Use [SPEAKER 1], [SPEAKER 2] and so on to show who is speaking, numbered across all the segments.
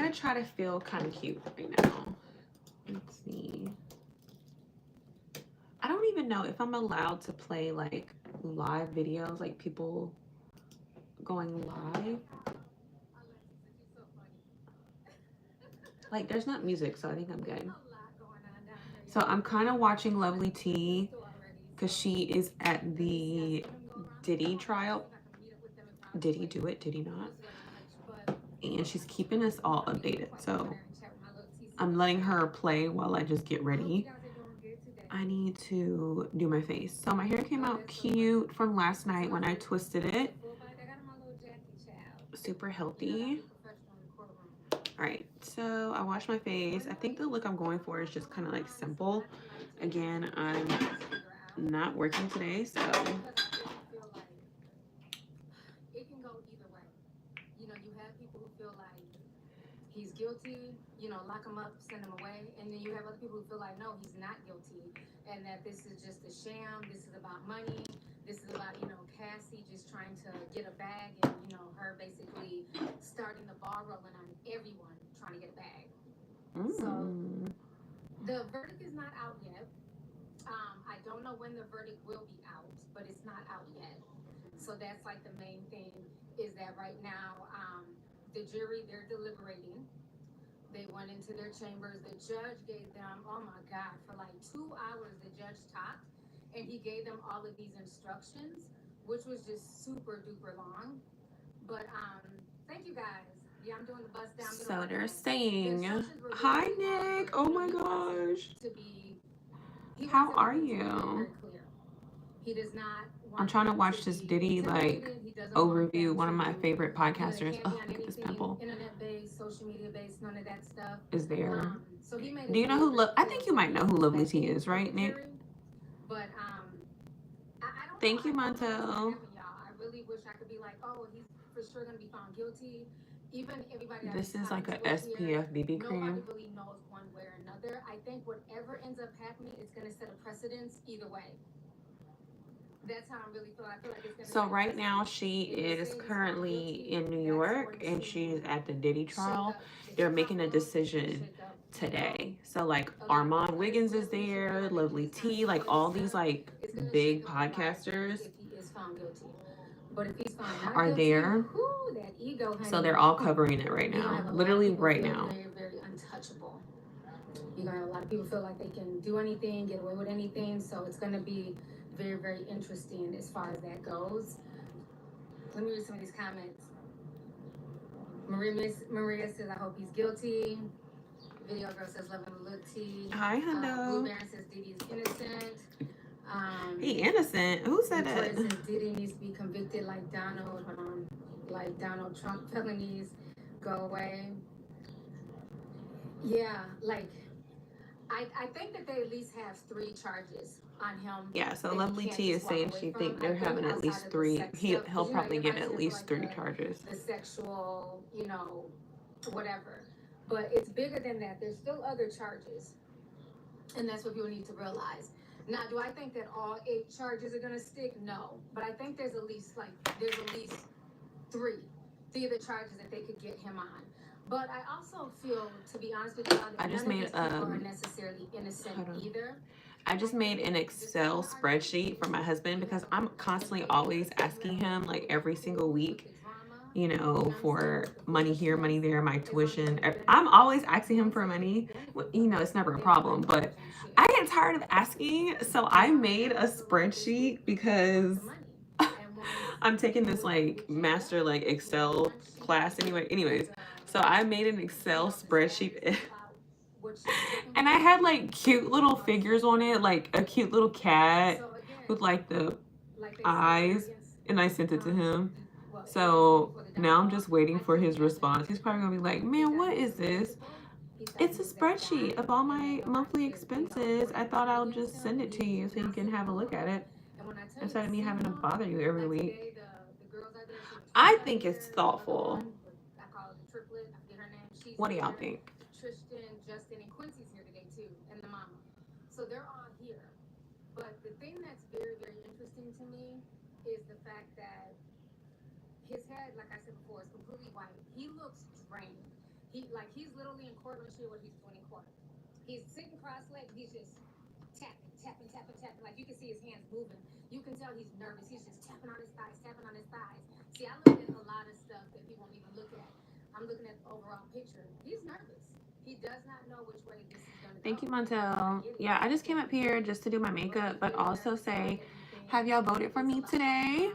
[SPEAKER 1] gonna try to feel kind of cute right now. Let's see. I don't even know if I'm allowed to play like live videos, like people going live. Like there's not music, so I think I'm good. So I'm kind of watching Lovely T because she is at the Diddy trial. Did he do it? Did he not? And she's keeping us all updated. So I'm letting her play while I just get ready. I need to do my face. So my hair came out cute from last night when I twisted it. Super healthy. All right, so I washed my face. I think the look I'm going for is just kind of like simple. Again, I'm not working today, so it can go either way. You know, you have people who feel like he's guilty, you know, lock him up, send him away, and then you have other people who feel like no, he's not guilty, and that this is just a sham. This is about money. This is about, you know, Cassie just trying to get a bag, and you know, her basically starting the ball rolling on everyone trying to get a bag. So the verdict is not out yet. I don't know when the verdict will be out, but it's not out yet. So that's like the main thing is that right now, the jury, they're deliberating. They went into their chambers. The judge gave them, oh my God, for like 2 hours, the judge talked, and he gave them all of these instructions, which was just super duper long. But thank you guys. Yeah, I'm doing the bus down. So they're saying, hi Nick. Oh my gosh. How are you? He does not. I'm trying to watch this Diddy like overview. One of my favorite podcasters. Oh, look at this pimple. Internet-based, social media-based, none of that stuff is there. Do you know who? I think you might know who Lovely T is, right, Nick? But thank you, Montel. I really wish I could be like, oh, he's for sure gonna be found guilty. Even everybody. This is like a SPF BB cream. Nobody really knows one way or another. I think whatever ends up happening is gonna set a precedence either way. That's how I really feel. I feel like it's gonna. So right now she is currently in New York and she's at the Diddy trial. They're making a decision today. So like Armand Wiggins is there, Lovely T, like all these like big podcasters are there. So they're all covering it right now. Literally right now. Very untouchable. You're gonna have a lot of people feel like they can do anything, get away with anything. So it's gonna be very, very interesting as far as that goes. Let me read some of these comments. Maria says, I hope he's guilty. Video girl says, love and look tea. Hi, Hundo. Blue Baron says, Diddy is innocent. He innocent? Who said that? Says, Diddy needs to be convicted like Donald Trump. Felonies go away. Yeah, like I think that they at least have 3 charges on him. Yeah, so Lovely T is saying she think they're having at least 3. He'll probably get at least 3 charges. The sexual, you know, whatever. But it's bigger than that. There's still other charges. And that's what people need to realize. Now, do I think that all 8 charges are gonna stick? No. But I think there's at least 3 of the charges that they could get him on. But I also feel, to be honest with you, that I just made aren't necessarily innocent either. I just made an Excel spreadsheet for my husband because I'm constantly always asking him like every single week, you know, for money here, money there, my tuition. I'm always asking him for money. You know, it's never a problem, but I get tired of asking. So I made a spreadsheet because I'm taking this like master like Excel class anyways. So I made an Excel spreadsheet and I had like cute little figures on it, like a cute little cat with like the eyes, and I sent it to him. So now I'm just waiting for his response. He's probably gonna be like, man, what is this? It's a spreadsheet of all my monthly expenses. I thought I'll just send it to you so you can have a look at it instead of me having to bother you every week. I think it's thoughtful. What do y'all think? Tristan, Justin, and Quincy's here today too, and the mama. So they're all here. But the thing that's very, very interesting to me is the fact that his head, like I said before, is completely white. He looks drained. He's literally in court. Let me show you what he's doing in court. He's sitting cross-legged. He's just tapping, tapping, tapping, tapping. Like you can see his hands moving. You can tell he's nervous. He's just tapping on his thighs, tapping on his thighs. See, I look at a lot of stuff that people won't even look at. I'm looking at the overall picture. He's nervous. He does not know which way this is going to go.
[SPEAKER 2] Thank you, Montel. Yeah, I just came up here just to do my makeup, but also say, have y'all voted for me today?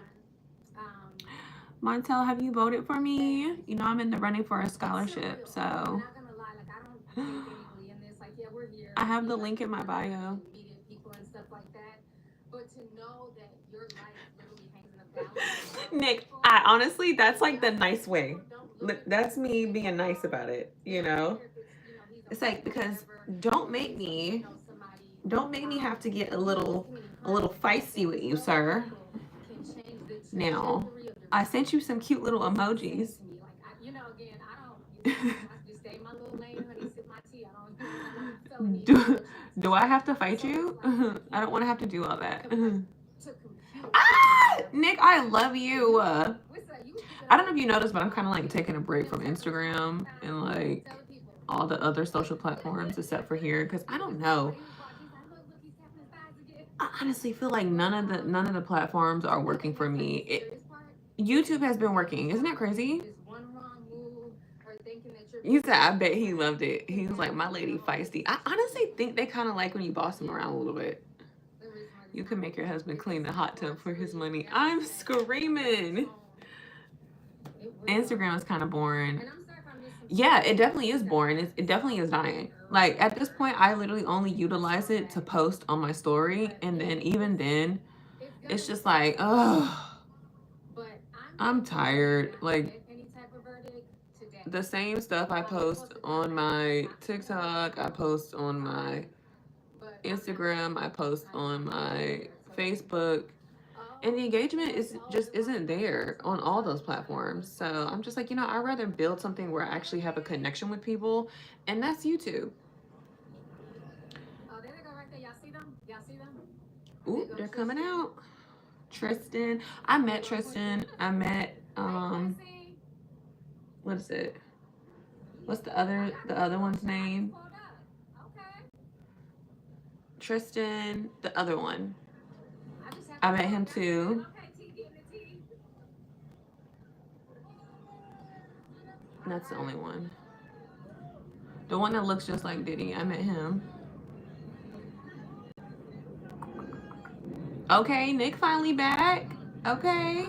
[SPEAKER 2] Montel, have you voted for me? You know I'm in the running for a scholarship, so I have the link in my bio. Nick, I honestly, that's like the nice way. That's me being nice about it, you know? It's like, because don't make me have to get a little feisty with you, sir. Now, I sent you some cute little emojis. do I have to fight you? I don't want to have to do all that. Nick, I love you. I don't know if you noticed, but I'm kind of like taking a break from Instagram and like all the other social platforms except for here, because I don't know. I honestly feel like none of the platforms are working for me. YouTube has been working. Isn't it crazy? He said, I bet he loved it. He was like, my lady feisty. I honestly think they kind of like when you boss them around a little bit. You can make your husband clean the hot tub for his money. I'm screaming. Instagram is kind of boring. Yeah, it definitely is boring. It definitely is dying. Like, at this point, I literally only utilize it to post on my story. And then, even then, it's just like, ugh. I'm tired. Like, the same stuff I post on my TikTok, I post on my Instagram, I post on my Facebook, and the engagement isn't there on all those platforms. So I'm just like, I'd rather build something where I actually have a connection with people, and that's YouTube.
[SPEAKER 1] Oh, there they go right there. Y'all see them? Y'all see them?
[SPEAKER 2] Ooh, they're coming out. Tristan. I met Tristan. I met what is it? What's the other one's name? Tristan, the other one. I met him too. That's the only one. The one that looks just like Diddy. I met him. Okay, Nick finally back. Okay.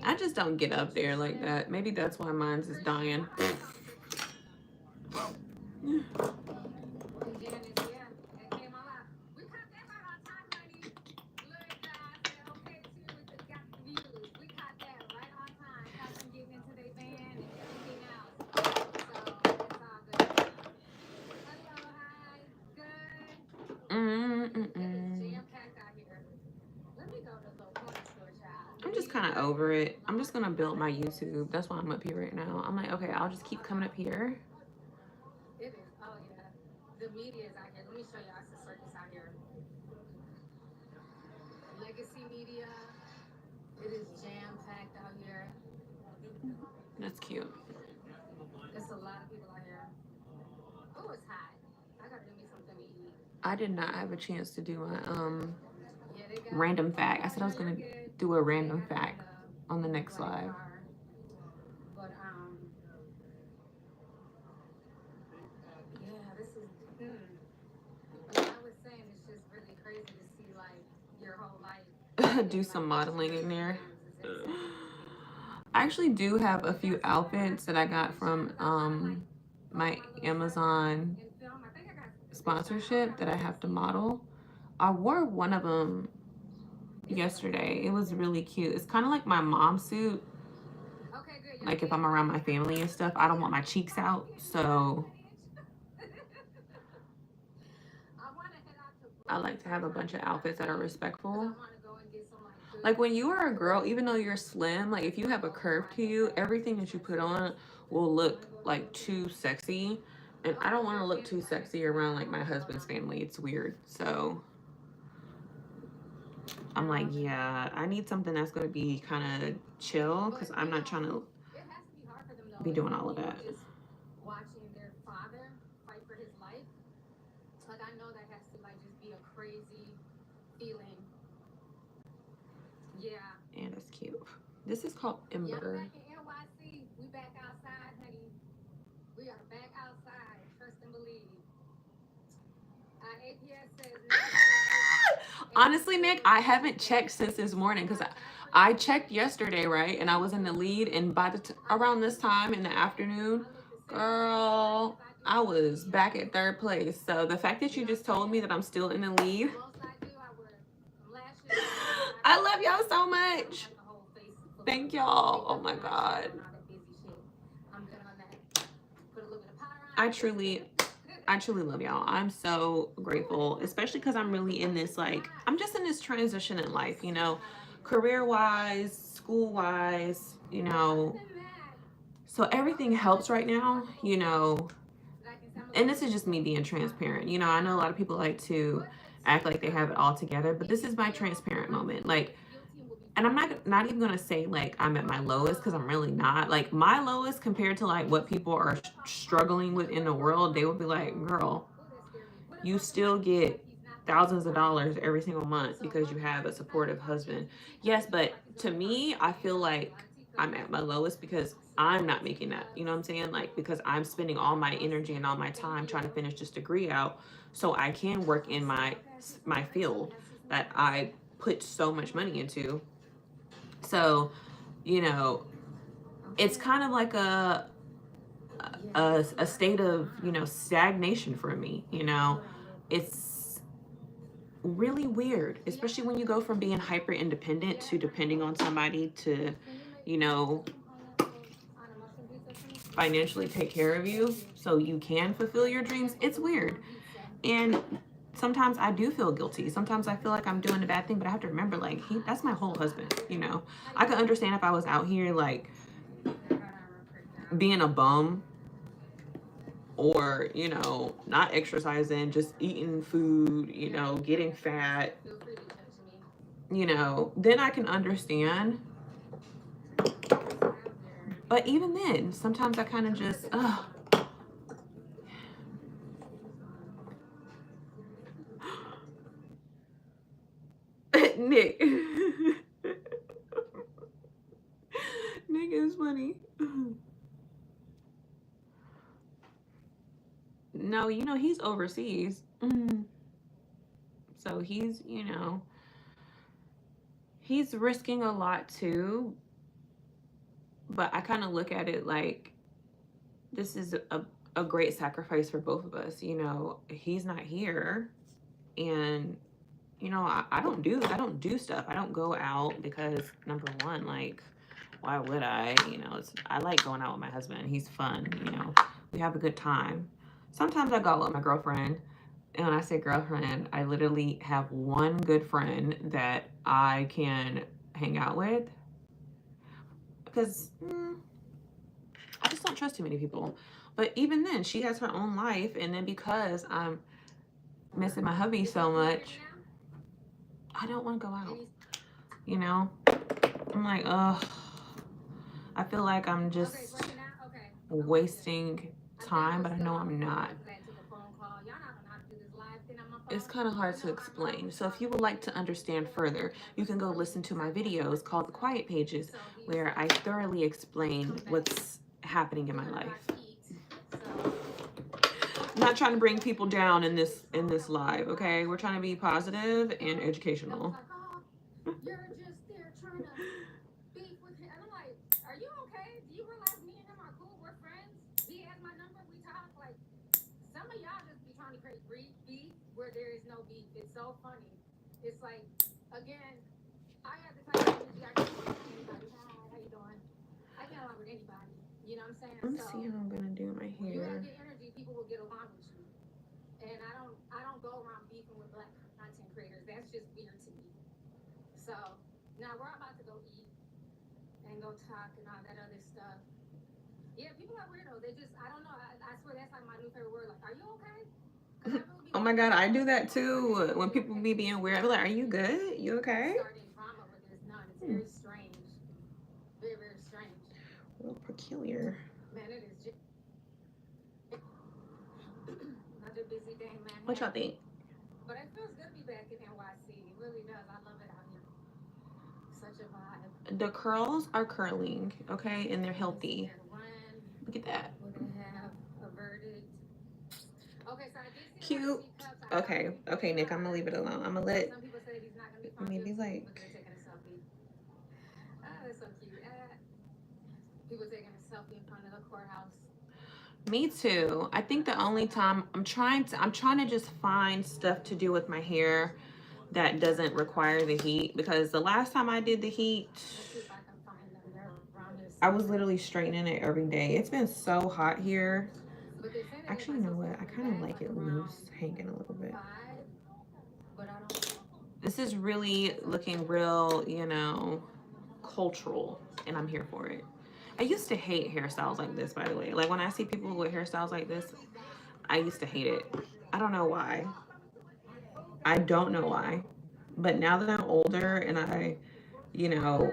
[SPEAKER 2] I just don't get up there like that. Maybe that's why mine's is dying. I'm just kind of over it. I'm just gonna build my YouTube. That's why I'm up here right now. I'm like, okay, I'll just keep coming up here. It is. Oh yeah, the media is out here. Let me show y'all some circus out here. Legacy media. It is jam packed out here. That's cute. There's a lot of people out here. Oh, it's hot. I gotta do me something to eat. I did not have a chance to do my random fact. I said I was gonna do a random fact on the next live. But yeah, this is like I was saying, it's just really crazy to see like your whole life. Do some modeling in there. I actually do have a few outfits that I got from my Amazon sponsorship that I have to model. I wore one of them yesterday. It was really cute. It's kind of like my mom's suit. Like if I'm around my family and stuff, I don't want my cheeks out. So I like to have a bunch of outfits that are respectful. Like when you are a girl, even though you're slim, like if you have a curve to you, everything that you put on will look like too sexy. And I don't want to look too sexy around like my husband's family. It's weird. So I'm like, yeah, I need something that's going to be kind of chill because I'm not trying to be doing all of that.
[SPEAKER 1] Watching their father fight for his life, like I know that has to like just be a crazy feeling. Yeah.
[SPEAKER 2] And it's cute. This is called Ember.
[SPEAKER 1] Yeah, I'm back in NYC. We back outside, honey. We are back outside. Trust and believe. APS says.
[SPEAKER 2] Honestly, Nick, I haven't checked since this morning because I checked yesterday, right? And I was in the lead, and by the around this time in the afternoon, girl, I was back at third place. So the fact that you just told me that I'm still in the lead, I love y'all so much. Thank y'all. Oh my God. I truly love y'all. I'm so grateful, especially because I'm really in this, like, I'm just in this transition in life, you know, career-wise, school-wise, you know. So everything helps right now, you know. And this is just me being transparent. You know, I know a lot of people like to act like they have it all together, but this is my transparent moment. Like, and I'm not even gonna say like I'm at my lowest because I'm really not. Like my lowest compared to like what people are struggling with in the world, they would be like, girl, you still get thousands of dollars every single month because you have a supportive husband. Yes, but to me, I feel like I'm at my lowest because I'm not making that. You know what I'm saying? Like because I'm spending all my energy and all my time trying to finish this degree out so I can work in my field that I put so much money into. So, you know, it's kind of like a state of, you know, stagnation for me, you know. It's really weird, especially when you go from being hyper independent to depending on somebody to, you know, financially take care of you so you can fulfill your dreams. It's weird. And sometimes I do feel guilty. Sometimes I feel like I'm doing a bad thing, but I have to remember, like, that's my whole husband, you know. I could understand if I was out here, like, being a bum or, you know, not exercising, just eating food, you know, getting fat, you know, then I can understand. But even then, sometimes I kind of just, Nick. Nick is funny. No, you know, he's overseas. So he's, you know, he's risking a lot too. But I kind of look at it like this is a great sacrifice for both of us. You know, he's not here. And, you know, I don't do stuff. I don't go out because number one, like, why would I? You know, I like going out with my husband. He's fun, you know, we have a good time. Sometimes I go out with my girlfriend. And when I say girlfriend, I literally have one good friend that I can hang out with. Because I just don't trust too many people. But even then, she has her own life. And then because I'm missing my hubby so much, I don't want to go out. You know? I'm like, ugh. I feel like I'm just wasting time, but I know I'm not. It's kind of hard to explain. So if you would like to understand further, you can go listen to my videos called The Quiet Pages, where I thoroughly explain what's happening in my life. I'm not trying to bring people down in this live, okay? We're trying to be positive and educational.
[SPEAKER 1] You're just there trying to beef with him. And I'm like, are you okay? Do you realize me and him are cool? We're friends. He has my number. We talk. Like, some of y'all just be trying to create beef where there is no beef. It's so funny. It's like, again, I have the type of energy I can get with anybody. Hi, how you doing? I get along with anybody. You know what I'm saying?
[SPEAKER 2] Let's see how I'm gonna do my hair.
[SPEAKER 1] You have the energy, people will get along with you. And I don't go around beefing with black content creators. That's just weird to me. So now we're about to go eat and go talk and all that other stuff. Yeah, people are weirdos. They just, I don't know. I swear that's like my new favorite word. Like, are you okay? 'Cause I really be
[SPEAKER 2] Oh my
[SPEAKER 1] wondering,
[SPEAKER 2] God, I
[SPEAKER 1] like,
[SPEAKER 2] do that
[SPEAKER 1] oh, are
[SPEAKER 2] too.
[SPEAKER 1] they
[SPEAKER 2] When
[SPEAKER 1] okay?
[SPEAKER 2] people be being weird, I be like, "Are you good? You okay?"
[SPEAKER 1] Starting drama with this. No, it's very strange. Very, very strange.
[SPEAKER 2] A little peculiar.
[SPEAKER 1] Man, it is just another busy day in
[SPEAKER 2] What y'all
[SPEAKER 1] Manhattan.
[SPEAKER 2] think?
[SPEAKER 1] But it feels good to be back in NYC. It really does. I love it out here. Such a vibe.
[SPEAKER 2] The curls are curling, okay, and they're
[SPEAKER 1] Let me see
[SPEAKER 2] healthy.
[SPEAKER 1] here. One,
[SPEAKER 2] Look at that.
[SPEAKER 1] will they have a verdict? Okay, so I did see the
[SPEAKER 2] Cute.
[SPEAKER 1] Hershey cups. I saw
[SPEAKER 2] Okay,
[SPEAKER 1] people
[SPEAKER 2] okay, Nick, I'm gonna leave it
[SPEAKER 1] screenshot.
[SPEAKER 2] alone. I'm gonna let
[SPEAKER 1] Some people say he's not gonna be found
[SPEAKER 2] maybe
[SPEAKER 1] guilty. Look,
[SPEAKER 2] like.
[SPEAKER 1] they're taking a selfie. Ah, that's so cute. People taking a selfie in front of the courthouse.
[SPEAKER 2] Me too. I think the only time I'm trying to just find stuff to do with my hair that doesn't require the heat, because the last time I did the heat,
[SPEAKER 1] Let's see if I can find them. They're around here
[SPEAKER 2] I was
[SPEAKER 1] somewhere.
[SPEAKER 2] literally straightening it every day. It's been so hot here.
[SPEAKER 1] But they say that
[SPEAKER 2] Actually, you
[SPEAKER 1] everybody's
[SPEAKER 2] know what?
[SPEAKER 1] supposed
[SPEAKER 2] I
[SPEAKER 1] to be
[SPEAKER 2] kind of
[SPEAKER 1] back
[SPEAKER 2] like
[SPEAKER 1] like
[SPEAKER 2] it
[SPEAKER 1] around
[SPEAKER 2] loose, hanging a little bit.
[SPEAKER 1] 5, but I don't.
[SPEAKER 2] This is really looking real, cultural, and I'm here for it. I used to hate hairstyles like this, by the way. Like when I see people with hairstyles like this, I used to hate it. I don't know why. I don't know why. But now that I'm older and I, you know,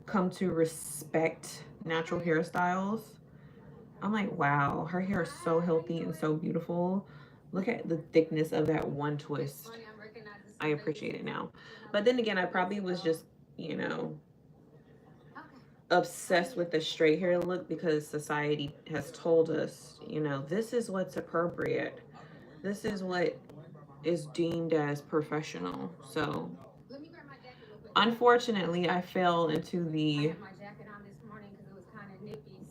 [SPEAKER 2] come to respect natural hairstyles, I'm like, wow, her hair is so healthy and so beautiful. Look at the thickness of that one twist. I appreciate it now. But then again, I probably was just, you know, obsessed with the straight hair look because society has told us, this is what's appropriate. This is what is deemed as professional. So, unfortunately, I fell into the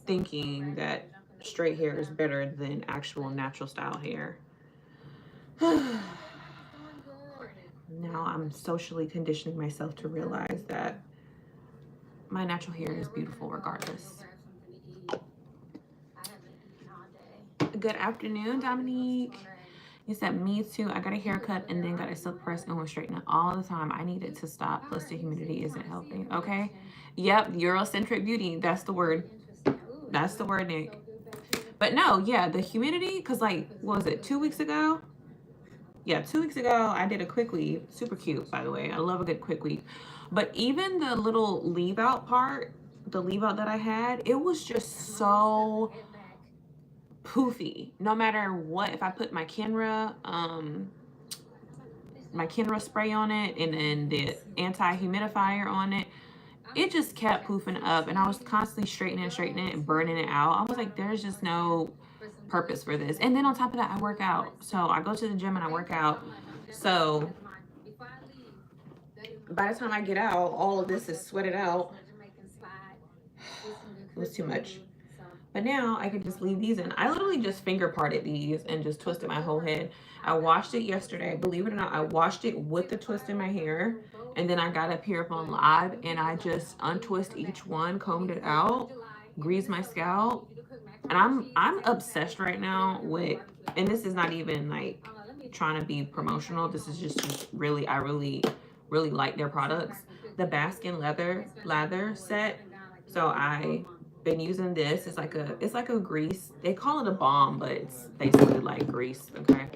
[SPEAKER 2] thinking that straight hair is better than actual natural style hair. Now I'm socially conditioning myself to realize that my natural hair is beautiful regardless. Good afternoon, Dominique. He said, me too. I got a haircut and then got a silk press and was straightening all the time. I need it to stop. Plus the humidity isn't helping. Okay. Yep. Eurocentric beauty. That's the word. That's the word, Nick. But no, yeah, the humidity, because like, what was it, 2 weeks ago? Yeah, 2 weeks ago, I did a quick weave. Super cute, by the way. I love a good quick weave. But even the little leave out part, the leave out that I had, it was just so poofy. No matter what, if I put my Kenra spray on it and then the anti-humidifier on it, it just kept poofing up, and I was constantly straightening it and burning it out. I was like, there's just no purpose for this. And then on top of that, I work out. So I go to the gym and I work out. So by the time I get out, all of this is sweated out. It was too much. But now I can just leave these in. I literally just finger parted these and just twisted my whole head. I washed it yesterday. Believe it or not, I washed it with the twist in my hair. And then I got up here up on live and I just untwist each one, combed it out, greased my scalp. And I'm obsessed right now with, and this is not even like trying to be promotional. This is just really, I really, really like their products. The Baskin lather set. So I been using this. It's like a grease. They call it a balm, but it's basically like grease. Okay.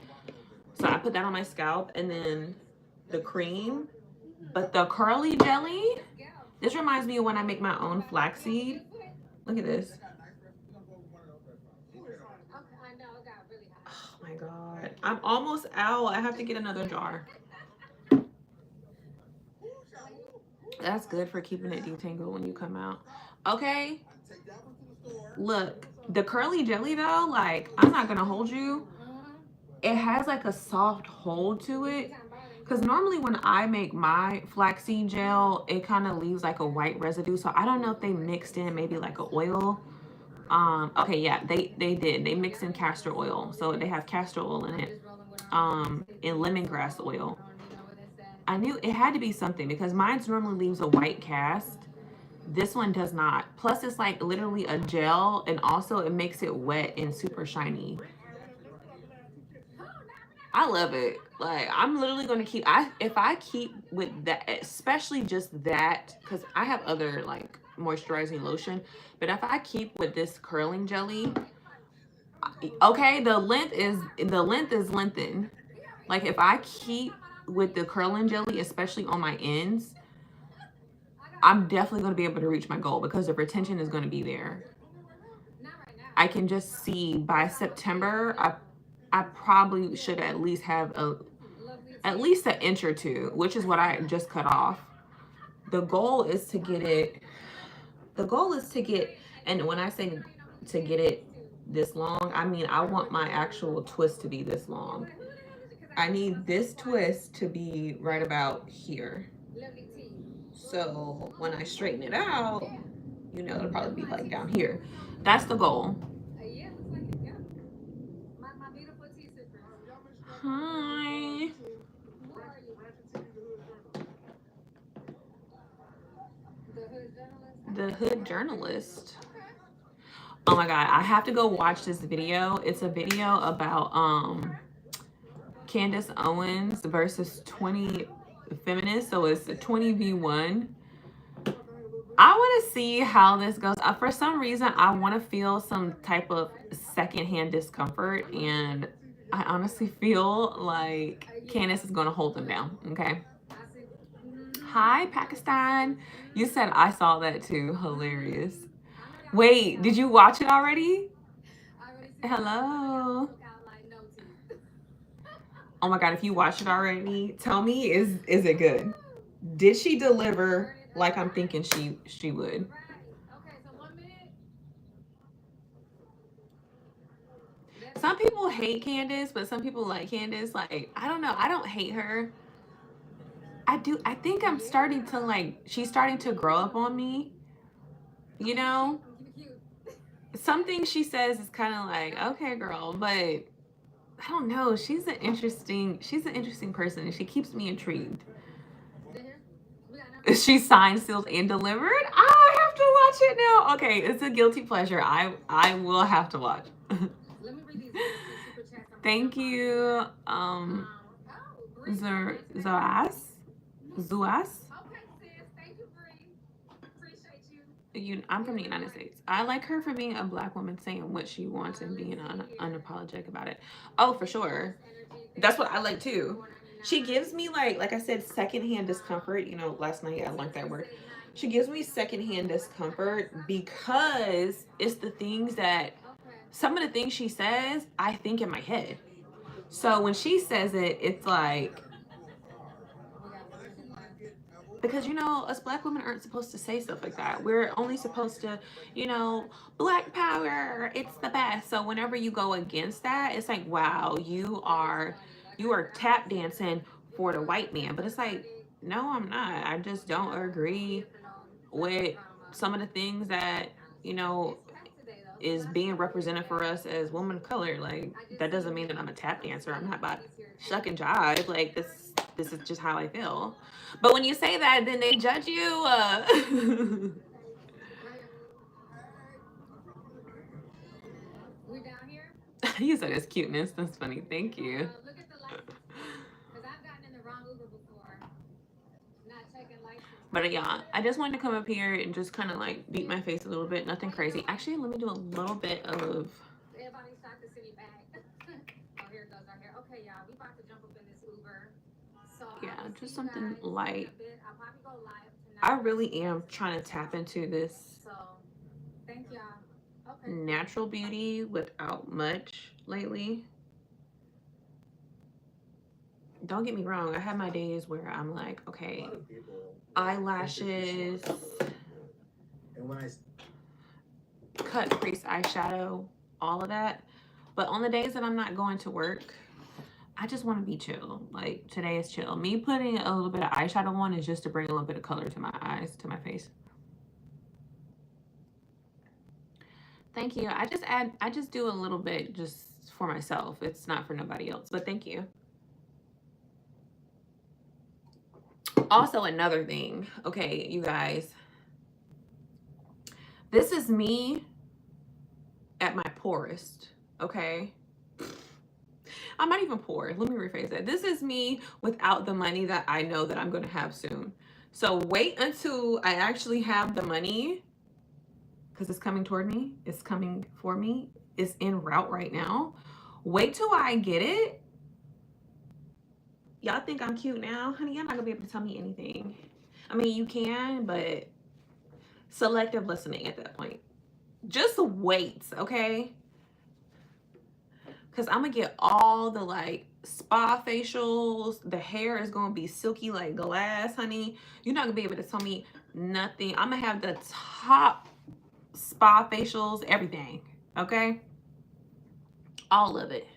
[SPEAKER 2] So I put that on my scalp, and then the cream. But the curly jelly, this reminds me of when I make my own flaxseed. Look at this. Oh my God. I'm almost out. I have to get another jar. That's good for keeping it detangled when you come out. Okay. Look, the curly jelly though, like, I'm not gonna hold you. It has like a soft hold to it. Because normally when I make my flaxseed gel, it kind of leaves like a white residue. So I don't know if they mixed in maybe like an oil. Okay, yeah, they did. They mixed in castor oil. So they have castor oil in it. And lemongrass oil. I knew it had to be something because mine's normally leaves a white cast. This one does not. Plus, it's like literally a gel, and also it makes it wet and super shiny. I love it. Like, I'm literally going to keep, if I keep with that, especially just that, because I have other like moisturizing lotion. But if I keep with this curling jelly, okay, the length is lengthened. Like if I keep with the curling jelly, especially on my ends, I'm definitely going to be able to reach my goal because the retention is going to be there. I can just see by September, I probably should at least have at least an inch or two, which is what I just cut off. The goal is to get it, and when I say to get it this long, I mean I want my actual twist to be this long. I need this twist to be right about here. So when I straighten it out, you know, it'll probably be like down here. That's the goal. Hi. The Hood Journalist. Oh my god, I have to go watch this video. It's a video about Candace Owens versus 20 feminists. So it's a 20v1. I want to see how this goes. For some reason, I want to feel some type of secondhand discomfort, and I honestly feel like Candace is going to hold them down. Okay. Hi, Pakistan. You said I saw that too. Hilarious. Wait, did you watch it already? Hello. Oh my god, if you watched it already, tell me, is it good? Did she deliver like I'm thinking she would? Some people hate Candace, but some people like Candace. Like, I don't know. I don't hate her. I think I'm starting to like, she's starting to grow up on me. You know? Something she says is kind of like, okay, girl, but I don't know. She's an interesting person, and she keeps me intrigued. She signed, sealed, and delivered. I have to watch it now. Okay, it's a guilty pleasure. I will have to watch. Thank you, Zuas. I'm from the United States. I like her for being a black woman, saying what she wants and being unapologetic about it. Oh, for sure. That's what I like too. She gives me like I said, secondhand discomfort. You know, last night I learned that word. She gives me secondhand discomfort because it's the things that, some of the things she says, I think in my head. So when she says it, it's like, because, you know, us black women aren't supposed to say stuff like that. We're only supposed to, you know, black power, it's the best. So whenever you go against that, it's like, wow, you are tap dancing for the white man. But it's like, no, I'm not. I just don't agree with some of the things that, you know, is being represented for us as women of color. Like, that doesn't mean that I'm a tap dancer. I'm not about shuck and jive. Like, this is just how I feel. But when you say that, then they judge you. You said it's cuteness. That's funny. Thank you. But yeah, I just wanted to come up here and just kind of like beat my face a little bit. Nothing crazy. Actually, let me do a little bit of. Yeah, just something light. I really am trying to tap into this natural beauty without much lately. Don't get me wrong, I have my days where I'm like, okay, eyelashes, cut, crease, eyeshadow, all of that. But on the days that I'm not going to work, I just want to be chill. Like, today is chill. Me putting a little bit of eyeshadow on is just to bring a little bit of color to my eyes, to my face. Thank you. I just do a little bit just for myself. It's not for nobody else, but thank you. Also, another thing. Okay, you guys. This is me at my poorest, okay? I'm not even poor. Let me rephrase that. This is me without the money that I know that I'm going to have soon. So wait until I actually have the money because it's coming toward me. It's coming for me. It's en route right now. Wait till I get it. Y'all think I'm cute now? Honey, you're not gonna be able to tell me anything. I mean, you can, but selective listening at that point. Just wait, okay? Because I'm gonna get all the like spa facials. The hair is gonna be silky like glass, honey. You're not gonna be able to tell me nothing. I'm gonna have the top spa facials, everything, okay? All of it.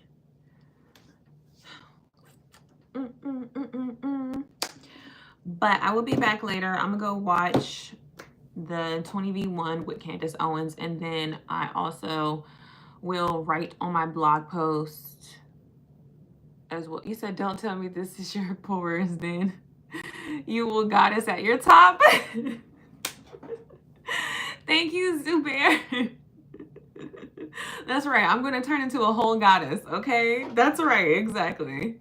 [SPEAKER 2] But I will be back later. I'm gonna go watch the 20v1 with Candace Owens, and then I also will write on my blog post as well. You said don't tell me this is your pores, then you will goddess at your top. Thank you, Zubair. That's right. I'm gonna turn into a whole goddess, okay? That's right, exactly.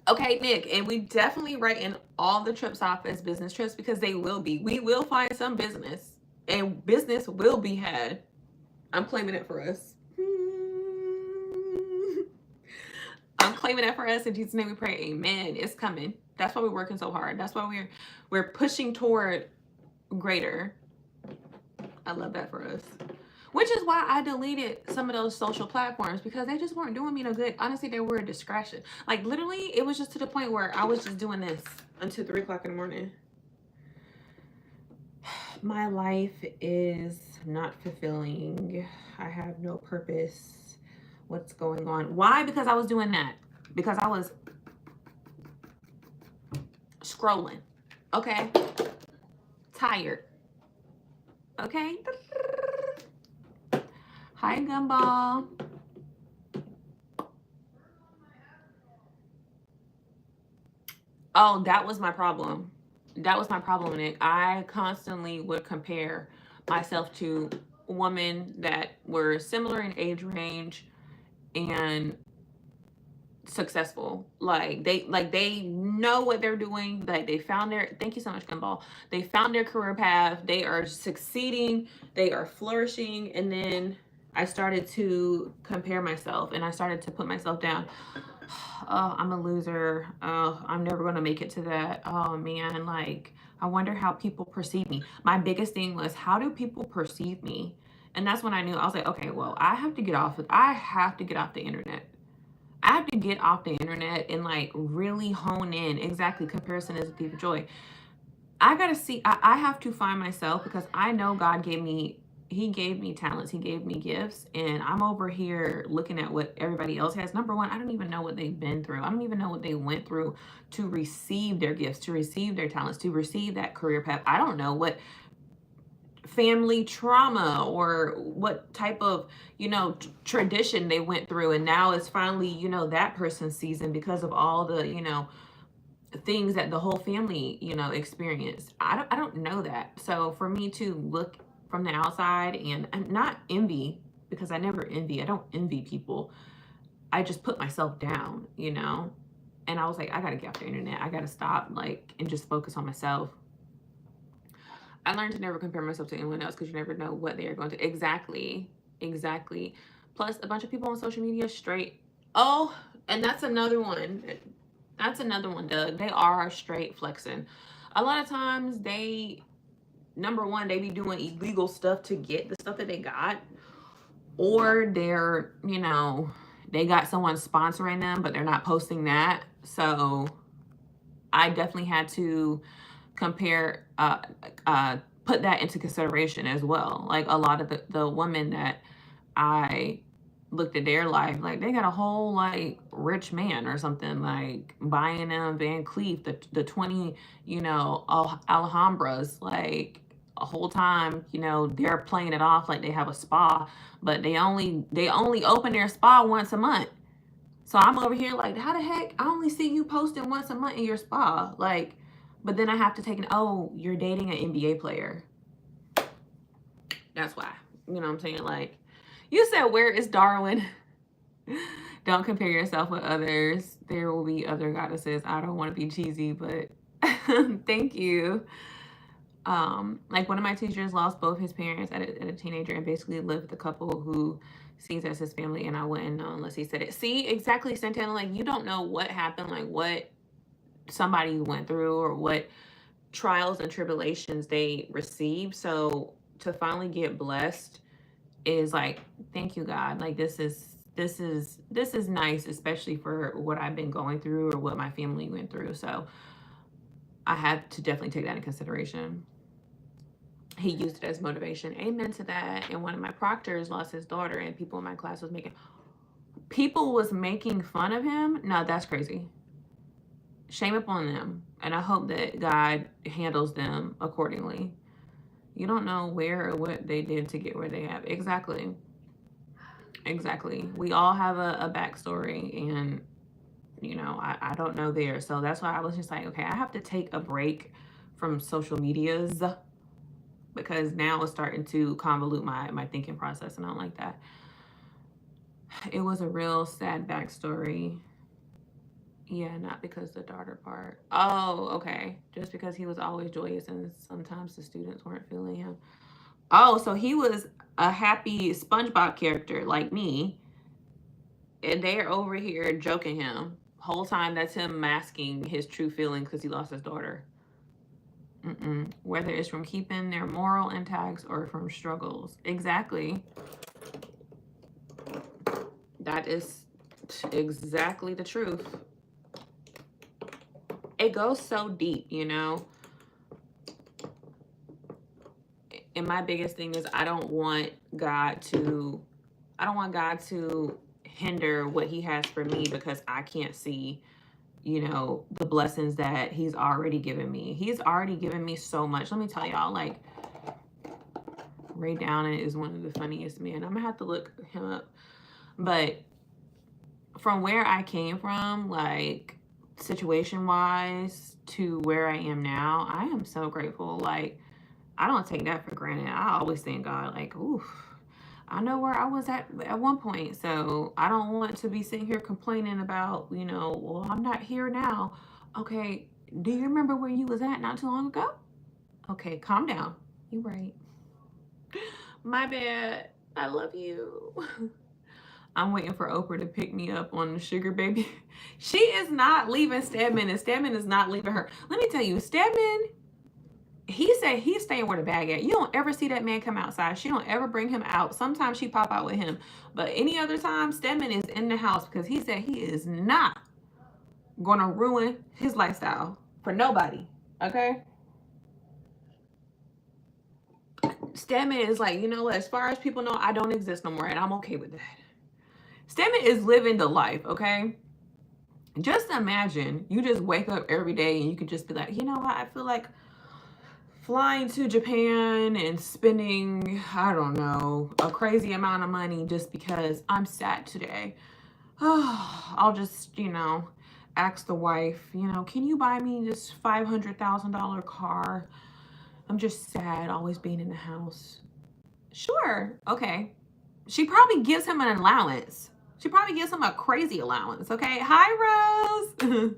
[SPEAKER 2] Okay, Nick, and we definitely writing all the trips off as business trips because they will be. We will find some business, and business will be had. I'm claiming it for us. I'm claiming it for us. In Jesus' name we pray, amen. It's coming. That's why we're working so hard. That's why we're pushing toward greater. I love that for us. Which is why I deleted some of those social platforms, because they just weren't doing me no good. Honestly, they were a distraction. Like, literally, it was just to the point where I was just doing this until 3 o'clock in the morning. My life is not fulfilling. I have no purpose. What's going on? Why? Because I was doing that. Because I was scrolling. Okay? Tired. Okay? Hi, Gumball. Oh, that was my problem. That was my problem, Nick. I constantly would compare myself to women that were similar in age range and successful. Like they know what they're doing. Like they found their, thank you so much, Gumball. They found their career path. They are succeeding. They are flourishing. And then I started to compare myself, and I started to put myself down. Oh, I'm a loser. Oh, I'm never going to make it to that. Oh man, like I wonder how people perceive me. My biggest thing was, how do people perceive me? And that's when I knew. I was like, okay, well, I have to get off the internet. I have to get off the internet and like really hone in. Exactly. Comparison is a thief of joy. I gotta see, I have to find myself, because I know God gave me, he gave me talents, he gave me gifts, and I'm over here looking at what everybody else has. Number one, I don't even know what they've been through. I don't even know what they went through to receive their gifts, to receive their talents, to receive that career path. I don't know what family trauma or what type of, tradition they went through, and now it's finally, that person's season because of all the, things that the whole family, experienced. I don't know that. So for me to look from the outside and not envy, because I never envy. I don't envy people. I just put myself down, and I was like, I gotta get off the internet. I gotta stop, and just focus on myself. I learned to never compare myself to anyone else, because you never know what they are going to. Exactly. Plus, a bunch of people on social media straight. Oh, and that's another one. Doug. They are straight flexing. A lot of times number one, they be doing illegal stuff to get the stuff that they got. Or they're, they got someone sponsoring them, but they're not posting that. So I definitely had to compare, put that into consideration as well. Like a lot of the women that I looked at their life, like they got a whole rich man or something, like buying them Van Cleef, the 20, Alhambras, like a whole time, they're playing it off like they have a spa, but they only open their spa once a month. So I'm over here like, how the heck? I only see you posting once a month in your spa. Like, but then I have to take oh, you're dating an NBA player. That's why. You know what I'm saying? Like, you said, where is Darwin? Don't compare yourself with others. There will be other goddesses. I don't want to be cheesy, but thank you. Like one of my teachers lost both his parents at a teenager and basically lived with a couple who sees as his family, and I wouldn't know unless he said it. See, exactly, Santana, like you don't know what happened, like what somebody went through or what trials and tribulations they received. So to finally get blessed is like, thank you, God. Like this is nice, especially for what I've been going through or what my family went through. So I had to definitely take that in consideration. He used it as motivation. Amen to that. And one of my proctors lost his daughter, and people in my class was making fun of him. No, that's crazy. Shame upon them. And I hope that God handles them accordingly. You don't know where or what they did to get where they have. Exactly. We all have a backstory, and you know, I don't know theirs. So that's why I was just like, okay, I have to take a break from social medias, because now it's starting to convolute my thinking process, and I don't like that. It was a real sad backstory. Yeah, not because the daughter part. Oh, okay. Just because he was always joyous and sometimes the students weren't feeling him. Oh, so he was a happy SpongeBob character like me, and they're over here joking him. Whole time that's him masking his true feelings because he lost his daughter. Whether it's from keeping their moral intact or from struggles. Exactly. That is exactly the truth. It goes so deep, you know. And my biggest thing is I don't want God to hinder what he has for me because I can't see, you know, the blessings that he's already given me. He's already given me so much. Let me tell y'all, like, Ray Downing is one of the funniest men. I'm gonna have to look him up. But from where I came from, like, situation wise to where I am now, I am so grateful. Like, I don't take that for granted. I always thank God, like, oof, I know where I was at one point. So I don't want to be sitting here complaining about, you know, well, I'm not here now. Okay, do you remember where you was at not too long ago? Okay, calm down. You right. My bad. I love you. I'm waiting for Oprah to pick me up on the sugar baby. She is not leaving Stedman, and Stedman is not leaving her. Let me tell you, Stedman, he said he's staying where the bag at. You don't ever see that man come outside. She don't ever bring him out. Sometimes she pop out with him. But any other time, Stedman is in the house because he said he is not going to ruin his lifestyle for nobody. Okay? Stedman is like, you know what? As far as people know, I don't exist no more, and I'm okay with that. Stedman is living the life, okay? Just imagine you just wake up every day and you could just be like, you know what? I feel like flying to Japan and spending, I don't know, a crazy amount of money just because I'm sad today. Oh, I'll just, you know, ask the wife, you know, can you buy me this $500,000 car? I'm just sad always being in the house. Sure. Okay. She probably gives him an allowance. She probably gives him a crazy allowance. Okay. Hi, Rose.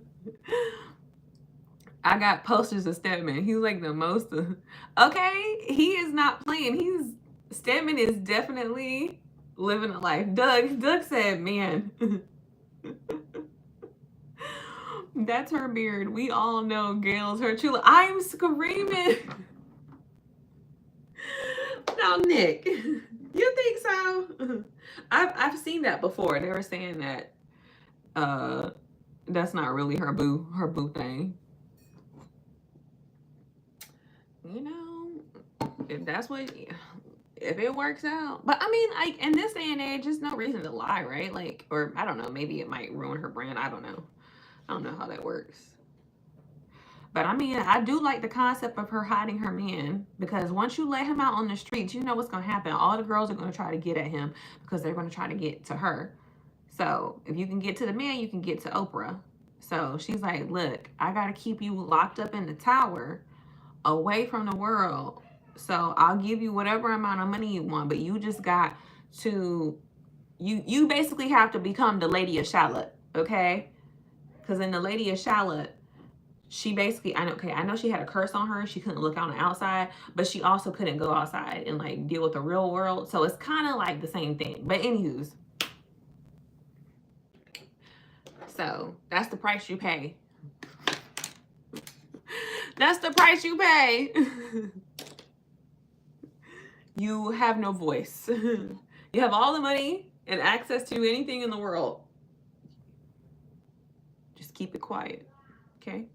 [SPEAKER 2] I got posters of Stedman. He's like the most. Okay. He is not playing. Stedman is definitely living a life. Doug said, man. That's her beard. We all know Gail's her chula. I'm screaming. Now, Nick, you think so? I've seen that before. They were saying that that's not really her boo thing. You know, if it works out. But I mean, like, in this day and age, there's no reason to lie, right? Like, or I don't know, maybe it might ruin her brand. I don't know how that works. But I mean, I do like the concept of her hiding her man, because once you let him out on the streets, you know what's going to happen. All the girls are going to try to get at him because they're going to try to get to her. So if you can get to the man, you can get to Oprah. So she's like, look, I got to keep you locked up in the tower away from the world. So I'll give you whatever amount of money you want, but you just got to, you basically have to become the Lady of Charlotte, okay? Because in the Lady of Charlotte, she basically, I know she had a curse on her. She couldn't look on the outside, but she also couldn't go outside and like deal with the real world. So it's kind of like the same thing. But anywho's, so that's the price you pay. That's the price you pay. You have no voice. You have all the money and access to anything in the world. Just keep it quiet, okay?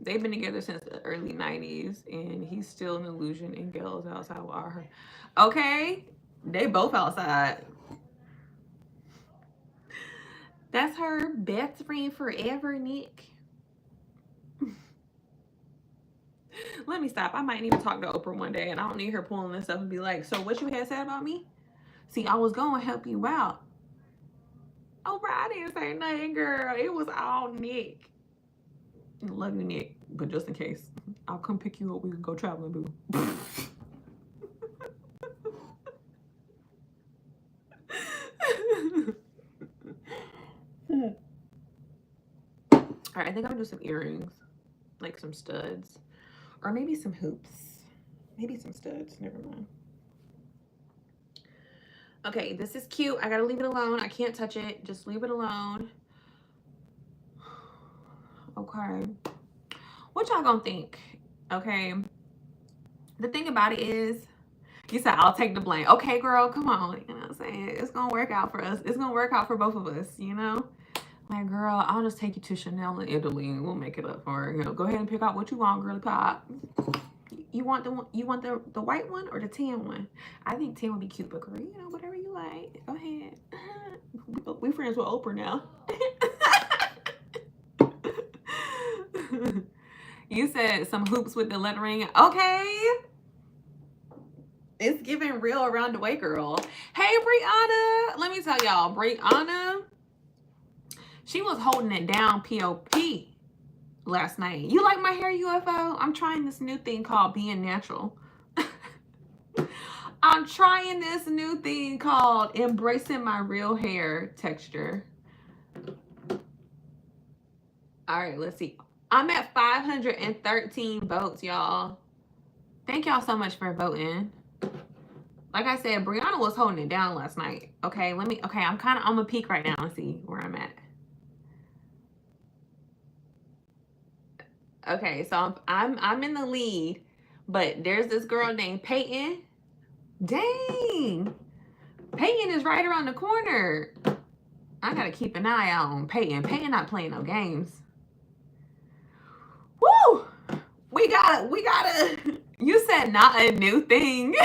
[SPEAKER 2] They've been together since the early 90s, and he's still an illusion, and Gail's outside with her. Okay? They both outside. That's her best friend forever, Nick. Let me stop. I might need to talk to Oprah one day, and I don't need her pulling this up and be like, so what you had said about me? See, I was going to help you out. Oprah, I didn't say nothing, girl. It was all Nick. Love you, Nick. But just in case, I'll come pick you up. We can go traveling, boo. All right, I think I'm gonna do some earrings, like some studs, or maybe some hoops. Maybe some studs. Never mind. Okay, this is cute. I gotta leave it alone. I can't touch it. Just leave it alone. Okay. What y'all gonna think? Okay. The thing about it is, you said I'll take the blame. Okay, girl, come on. You know what I'm saying? It's gonna work out for us. It's gonna work out for both of us, you know? Like, girl, I'll just take you to Chanel in Italy and we'll make it up for her. You know, go ahead and pick out what you want, girly pop. You want the white one or the tan one? I think tan would be cute, but girl, you know, whatever you like. Go ahead. We friends with Oprah now. You said some hoops with the lettering. Okay. It's giving real around the way, girl. Hey, Brianna. Let me tell y'all, Brianna, she was holding it down POP last night. You like my hair, UFO? I'm trying this new thing called being natural. I'm trying this new thing called embracing my real hair texture. All right, let's see. I'm at 513 votes, y'all. Thank y'all so much for voting. Like I said, Brianna was holding it down last night. Okay, I'm gonna peek right now and see where I'm at. Okay, so I'm in the lead, but there's this girl named Peyton. Dang, Peyton is right around the corner. I gotta keep an eye out on Peyton. Peyton not playing no games. Woo! We gotta. You said not a new thing.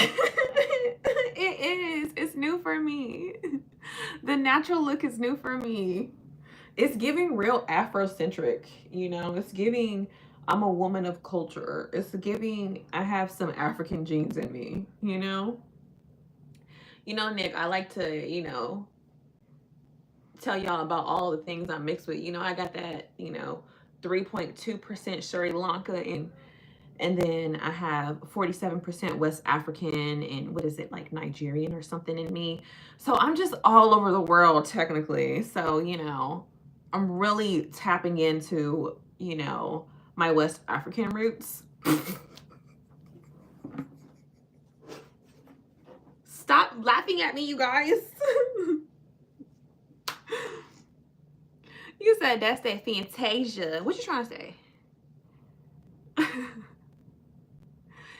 [SPEAKER 2] It is. It's new for me. The natural look is new for me. It's giving real Afrocentric, you know. It's giving I'm a woman of culture. It's giving I have some African genes in me, you know. You know, Nick, I like to, you know, tell y'all about all the things I'm mixed with. You know, I got that, you know, 3.2% Sri Lanka and then I have 47% West African and what is it, like Nigerian or something in me. So I'm just all over the world technically. So, you know, I'm really tapping into, you know, my West African roots. Stop laughing at me, you guys. You said that's that Fantasia. What you trying to say?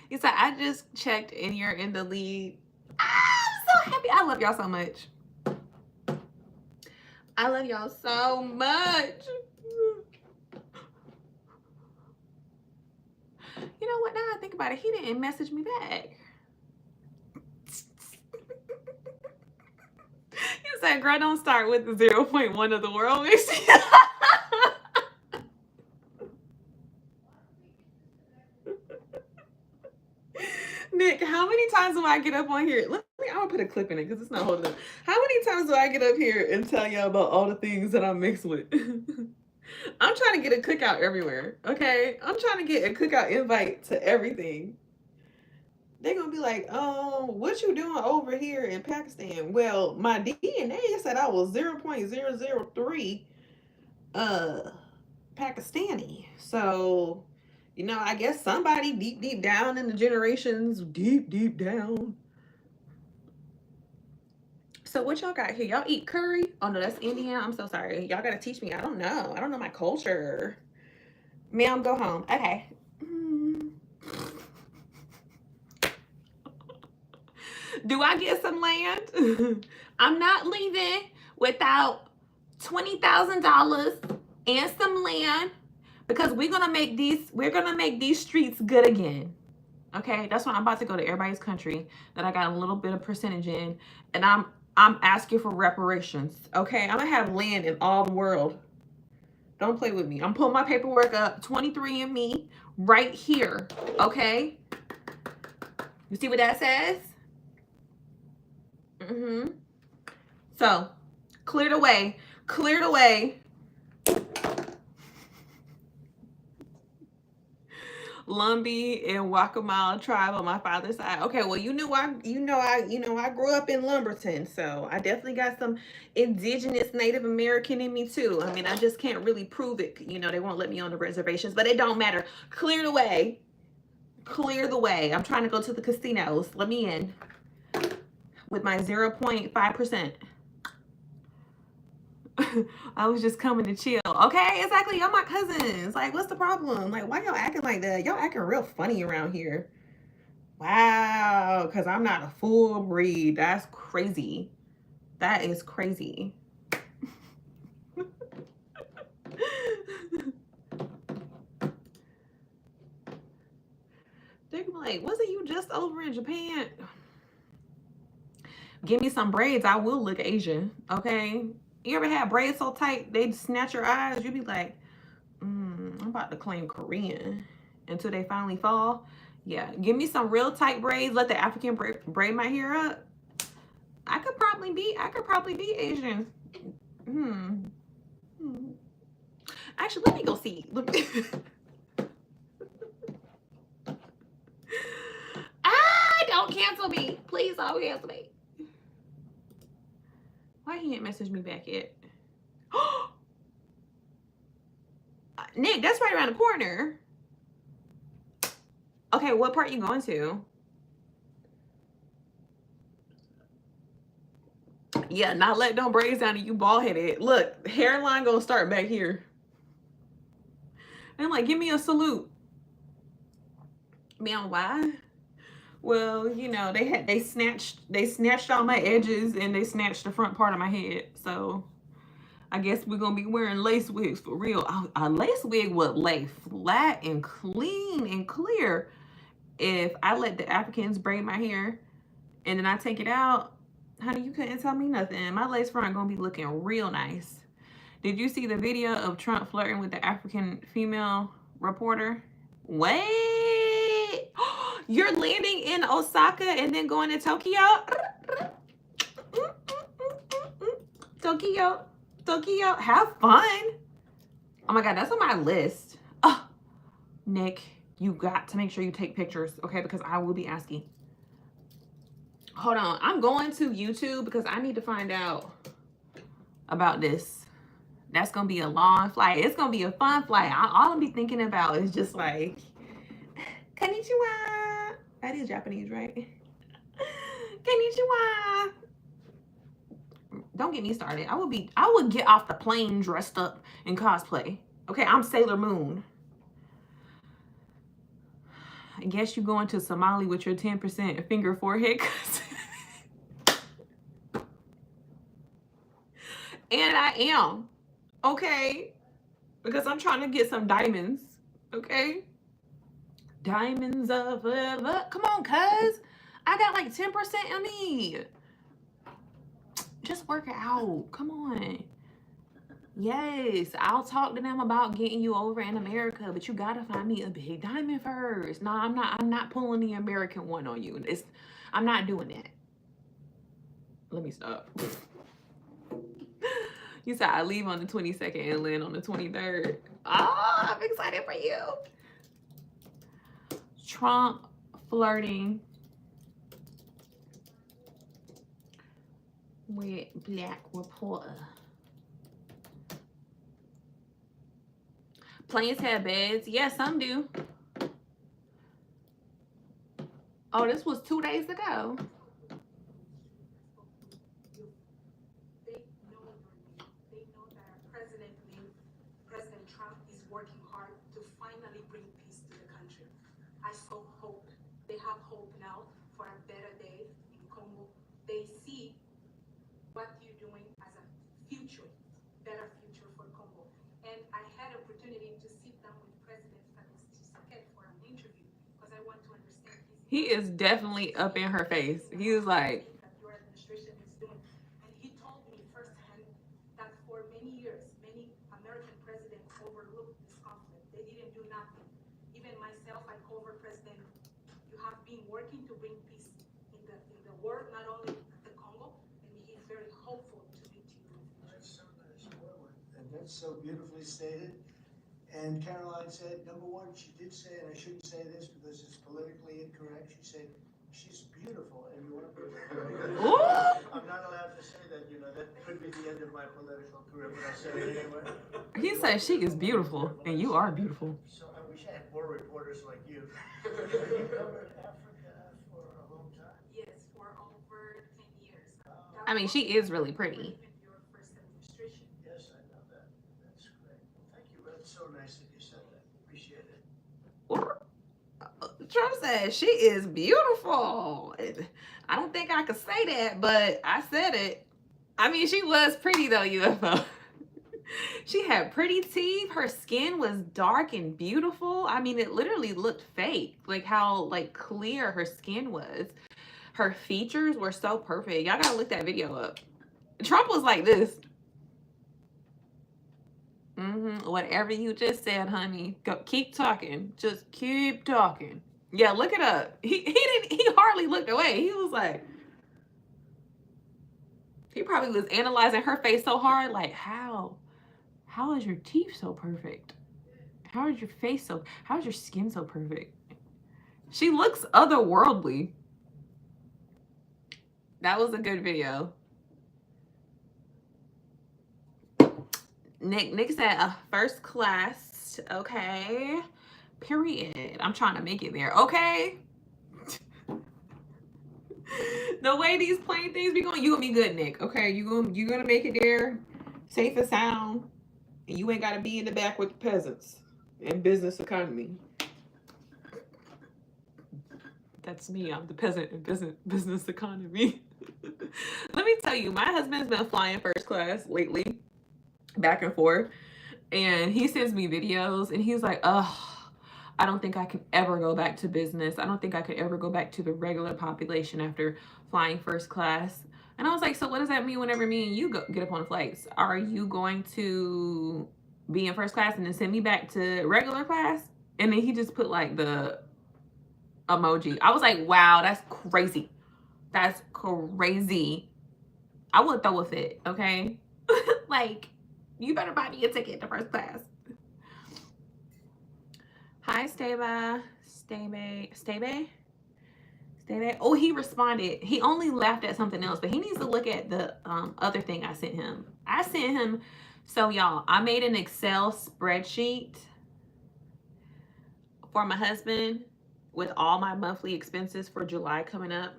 [SPEAKER 2] You said I just checked and you're in the lead. I'm so happy. I love y'all so much. I love y'all so much. You know what? Now I think about it, he didn't message me back. You said, girl, don't start with the 0.1 of the world mix. Nick, how many times do I get up on here? I'm gonna put a clip in it because it's not holding up. How many times do I get up here and tell y'all about all the things that I'm mixed with? I'm trying to get a cookout everywhere, okay? I'm trying to get a cookout invite to everything. They're gonna be like, what you doing over here in Pakistan? Well, my DNA said I was 0.003 Pakistani. So, you know, I guess somebody deep down in the generations, deep down. So what y'all got here? Y'all eat curry? Oh no, that's Indian. I'm so sorry. Y'all gotta teach me. I don't know. I don't know my culture. Ma'am, go home. Okay. Do I get some land? I'm not leaving without $20,000 and some land, because we're gonna make these streets good again. Okay, that's why I'm about to go to everybody's country that I got a little bit of percentage in, and I'm asking for reparations. Okay, I'm gonna have land in all the world. Don't play with me. I'm pulling my paperwork up. 23andMe right here. Okay, you see what that says? So, cleared away. Lumbee and Waccamaw tribe on my father's side. Okay, well, I grew up in Lumberton, so I definitely got some indigenous Native American in me too. I mean, I just can't really prove it. You know, they won't let me on the reservations, but it don't matter. Clear the way. I'm trying to go to the casinos. Let me in with my 0.5%. I was just coming to chill. Okay, exactly. Y'all my cousins. Like, what's the problem? Like, why y'all acting like that? Y'all acting real funny around here. Wow, because I'm not a full breed. That's crazy. That is crazy. They're like, wasn't you just over in Japan? Give me some braids. I will look Asian. Okay. You ever had braids so tight they'd snatch your eyes? You'd be like, I'm about to claim Korean until they finally fall. Yeah, give me some real tight braids. Let the African braid my hair up. I could probably be Asian. Actually, let me go see. Don't cancel me. Please don't cancel me. Why he ain't messaged me back yet? Nick, that's right around the corner. Okay, what part you going to? Yeah, not let no braids down and you bald headed. Look, hairline gonna start back here. And I'm like, give me a salute. Man, why? Well, you know, they snatched all my edges and they snatched the front part of my head. So I guess we're gonna be wearing lace wigs for real. A lace wig would lay flat and clean and clear if I let the Africans braid my hair and then I take it out. Honey, you couldn't tell me nothing. My lace front gonna be looking real nice. Did you see the video of Trump flirting with the African female reporter? Wait, you're landing in Osaka and then going to Tokyo? Tokyo, have fun. Oh my God, that's on my list. Oh, Nick, you got to make sure you take pictures, okay? Because I will be asking. Hold on, I'm going to YouTube because I need to find out about this. That's gonna be a long flight. It's gonna be a fun flight. All I'm be thinking about is just like, konnichiwa. That is Japanese, right? Konnichiwa. Don't get me started. I would get off the plane dressed up in cosplay. Okay, I'm Sailor Moon. I guess you going to Somali with your 10% finger forehead. And I am. Okay, because I'm trying to get some diamonds. Okay, diamonds of forever. Come on, cuz I got like 10% of me. Just work it out. Come on. Yes, I'll talk to them about getting you over in America, but you gotta find me a big diamond first. No, I'm not pulling the American one on you. I'm not doing that. Let me stop. You said I leave on the 22nd and land on the 23rd. Oh, I'm excited for you. Trump flirting with black reporter. Planes have beds. Yeah, some do. Oh, this was 2 days ago.
[SPEAKER 1] President Trump is working hard to finally bring peace to the country. I saw hope. They have hope now for a better day in Congo. They see what you're doing as a future, better future for Congo. And I had opportunity to sit down with President Felix for an interview because I want to understand his.
[SPEAKER 2] He is definitely up in her face. He was like,
[SPEAKER 1] that your administration is doing. And he told me firsthand that for many years, many American presidents overlooked this conflict. They didn't do nothing. Even myself, I cover President. You have been working to bring peace in the world, not only at the Congo, and he's very hopeful to meet you.
[SPEAKER 3] That's so nice. And that's so beautifully stated. And Caroline said, number one, she did say, and I shouldn't say this because it's politically incorrect, she said, she's beautiful, and you want to be I'm not allowed to say that, you know, that could be the end of my political career, but I'll say it anyway.
[SPEAKER 2] he said she is beautiful, and you are beautiful.
[SPEAKER 3] So I wish I had more reporters like you. You covered Africa for a long time?
[SPEAKER 1] Yes, for over 10 years.
[SPEAKER 2] I mean, she is really pretty.
[SPEAKER 1] Your first administration.
[SPEAKER 3] Yes, I know that. That's great. Thank you. That's so nice that you said that. Appreciate it.
[SPEAKER 2] Trump said she is beautiful. I don't think I could say that, but I said it. I mean, she was pretty though, UFO. She had pretty teeth. Her skin was dark and beautiful. I mean, it literally looked fake. Like how like clear her skin was. Her features were so perfect. Y'all gotta look that video up. Trump was like this. Whatever you just said, honey. Go keep talking. Just keep talking. Yeah, look it up. He hardly looked away. He was like, he probably was analyzing her face so hard, like, how is your teeth so perfect? How is your skin so perfect? She looks otherworldly. That was a good video. Nick said first class. Okay. Period. I'm trying to make it there. Okay. The way these plane things be going, you gonna be good, Nick. Okay, you gonna make it there, safe and sound, and you ain't gotta be in the back with the peasants in business economy. That's me. I'm the peasant in business economy. Let me tell you, my husband's been flying first class lately, back and forth, and he sends me videos, and he's like, "Oh, I don't think I can ever go back to business. I don't think I could ever go back to the regular population after flying first class." And I was like, so what does that mean whenever me and you get up on flights? Are you going to be in first class and then send me back to regular class? And then he just put like the emoji. I was like, wow, that's crazy. That's crazy. I would throw a fit, okay? Like, you better buy me a ticket to first class. Hi, Stebe. Oh, he responded. He only laughed at something else, but he needs to look at the other thing I sent him. So y'all, I made an Excel spreadsheet for my husband with all my monthly expenses for July coming up.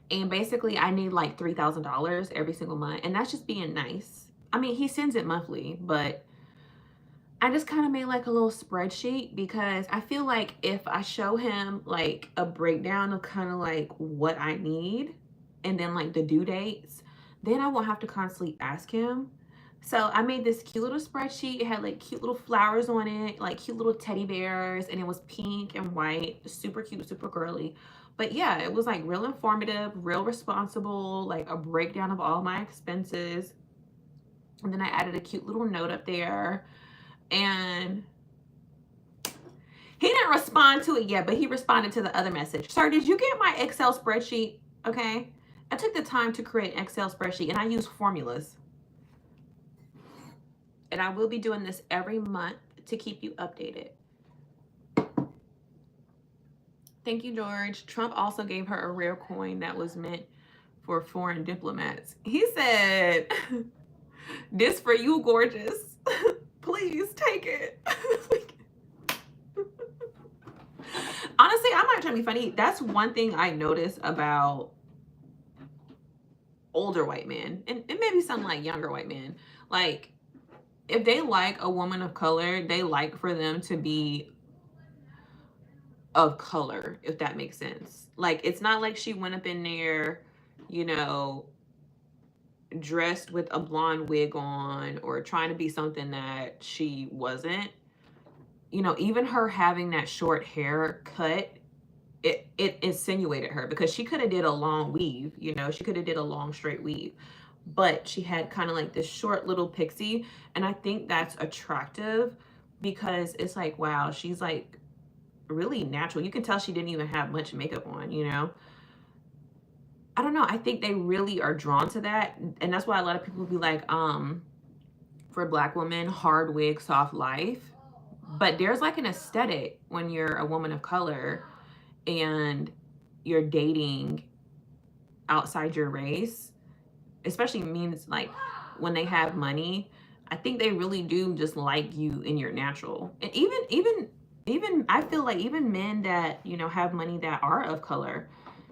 [SPEAKER 2] And basically, I need like $3,000 every single month. And that's just being nice. I mean, he sends it monthly, but I just kind of made like a little spreadsheet because I feel like if I show him like a breakdown of kind of like what I need and then like the due dates, then I won't have to constantly ask him. So I made this cute little spreadsheet. It had like cute little flowers on it, like cute little teddy bears, and it was pink and white, super cute, super girly. But yeah, it was like real informative, real responsible, like a breakdown of all my expenses. And then I added a cute little note up there. And he didn't respond to it yet, but he responded to the other message. Sir, did you get my Excel spreadsheet? Okay. I took the time to create an Excel spreadsheet and I use formulas. And I will be doing this every month to keep you updated. Thank you, George. Trump also gave her a rare coin that was meant for foreign diplomats. He said, "This for you, gorgeous." Please. please take it. Honestly, I'm not trying to be funny. That's one thing I notice about older white men, and maybe some like younger white men. Like, if they like a woman of color, they like for them to be of color, if that makes sense. Like, it's not like she went up in there, you know, dressed with a blonde wig on or trying to be something that she wasn't. You know, even her having that short hair cut, it insinuated her, because she could have did a long weave, you know, she could have did a long straight weave, but she had kind of like this short little pixie, and I think that's attractive because it's like, wow, she's like really natural. You can tell she didn't even have much makeup on, you know. I don't know, I think they really are drawn to that, and that's why a lot of people be like, for Black women, hard wig, soft life. But there's like an aesthetic when you're a woman of color and you're dating outside your race, especially means like when they have money. I think they really do just like you in your natural. And even I feel like even men that, you know, have money that are of color,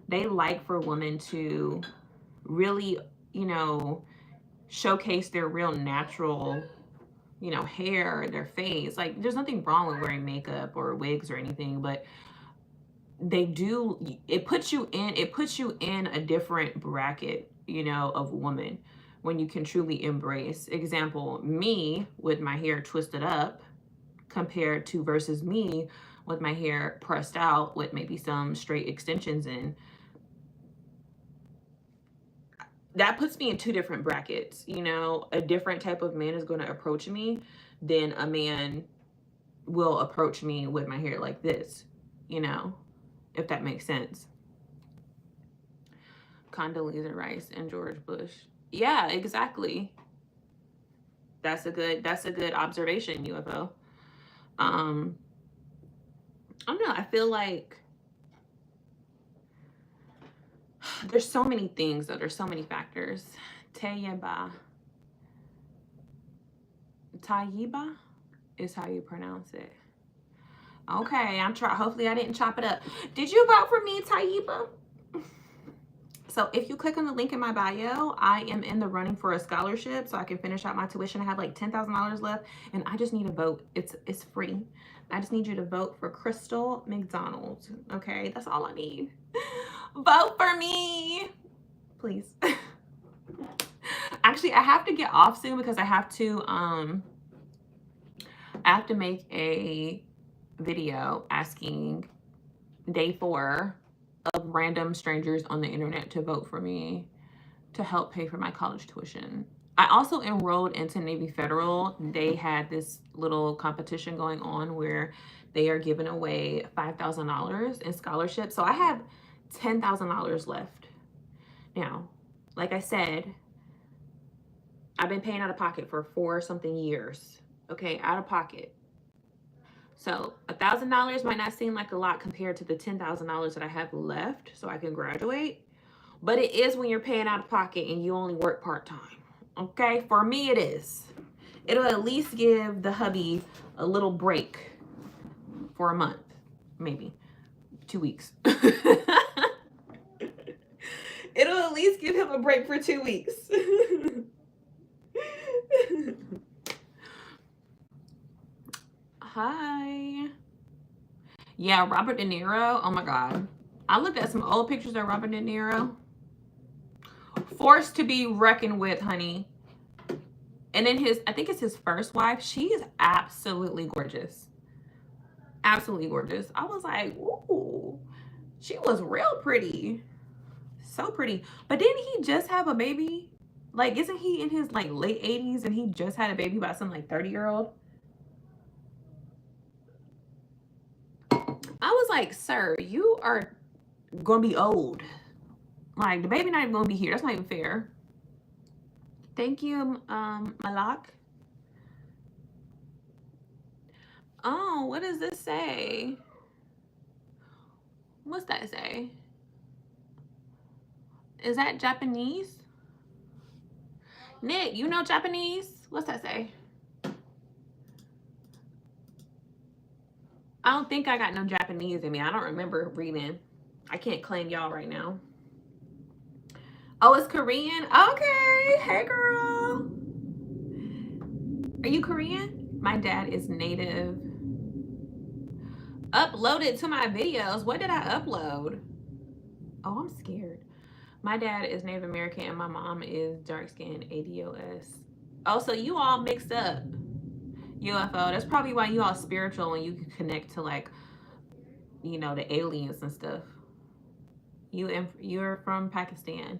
[SPEAKER 2] they like for women to really, you know, showcase their real natural, you know, hair, their face. Like, there's nothing wrong with wearing makeup or wigs or anything, but they do, it puts you in a different bracket, you know, of woman when you can truly embrace. Example, me with my hair twisted up compared to versus me with my hair pressed out with maybe some straight extensions in. That puts me in two different brackets, you know. A different type of man is going to approach me than a man will approach me with my hair like this, you know, if that makes sense. Condoleezza Rice and George Bush. Yeah, exactly. That's a good observation, UFO. I don't know, I feel like there's so many things, though. There's so many factors. Tayiba is how you pronounce it. Okay, I'm trying. Hopefully I didn't chop it up. Did you vote for me, Tayiba? So if you click on the link in my bio, I am in the running for a scholarship so I can finish out my tuition. I have like $10,000 left, and I just need a vote. It's free. I just need you to vote for Crystle McDonald. Okay, that's all I need. Vote for me, please. Actually, I have to get off soon because I have to make a video asking day 4 of random strangers on the internet to vote for me to help pay for my college tuition. I also enrolled into Navy Federal. They had this little competition going on where they are giving away $5,000 in scholarships. So I have $10,000 left. Now, like I said, I've been paying out of pocket for 4 something years. Okay, out of pocket. So $1,000 might not seem like a lot compared to the $10,000 that I have left so I can graduate, but it is when you're paying out of pocket and you only work part-time. Okay, for me it is. It'll at least give the hubby a little break for a month, maybe 2 weeks. It'll at least give him a break for 2 weeks. Hi. Yeah, Robert De Niro. Oh my God. I looked at some old pictures of Robert De Niro. Forced to be reckoned with, honey. And then I think it's his first wife. She is absolutely gorgeous. Absolutely gorgeous. I was like, ooh, she was real pretty. So pretty. But didn't he just have a baby? Like, isn't he in his like late 80s and he just had a baby by some like 30-year-old? I was like, sir, you are gonna be old. Like, the baby not even gonna be here. That's not even fair. Thank you, Malak. Oh, what does this say? What's that say? Is that Japanese? Nick, you know Japanese? What's that say? I don't think I got no Japanese in me. I don't remember reading. I can't claim y'all right now. Oh, it's Korean? Okay. Hey, girl. Are you Korean? My dad is native. Uploaded to my videos. What did I upload? Oh, I'm scared. My dad is Native American and my mom is dark skinned ADOS. Oh, so you all mixed up. UFO. That's probably why you all spiritual and you can connect to, like, you know, the aliens and stuff. You're from Pakistan.